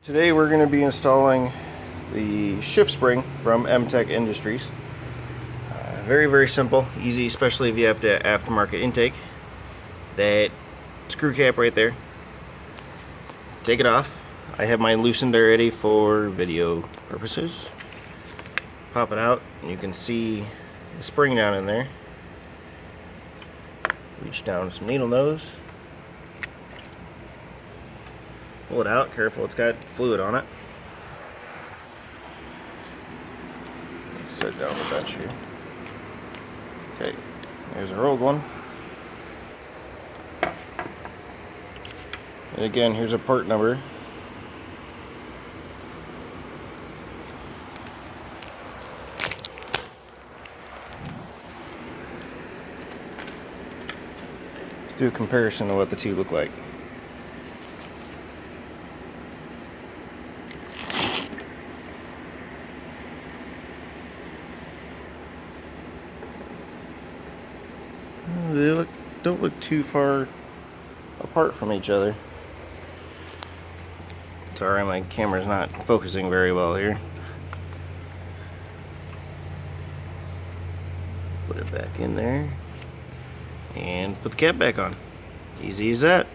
Today we're going to be installing the shift spring from Mtec Industries. Very simple, easy, especially if you have to aftermarket intake. That screw cap right there, take it off. I have mine loosened already for video purposes. Pop it out and you can see the spring down in there. Reach down with some needle nose. Pull it out, careful, it's got fluid on it. Let's set down the bench here. Okay, there's a rogue one. And again, here's a part number. Let's do a comparison of what the two look like. They don't look too far apart from each other. Sorry, my camera's not focusing very well here. Put it back in there and put the cap back on. Easy as that.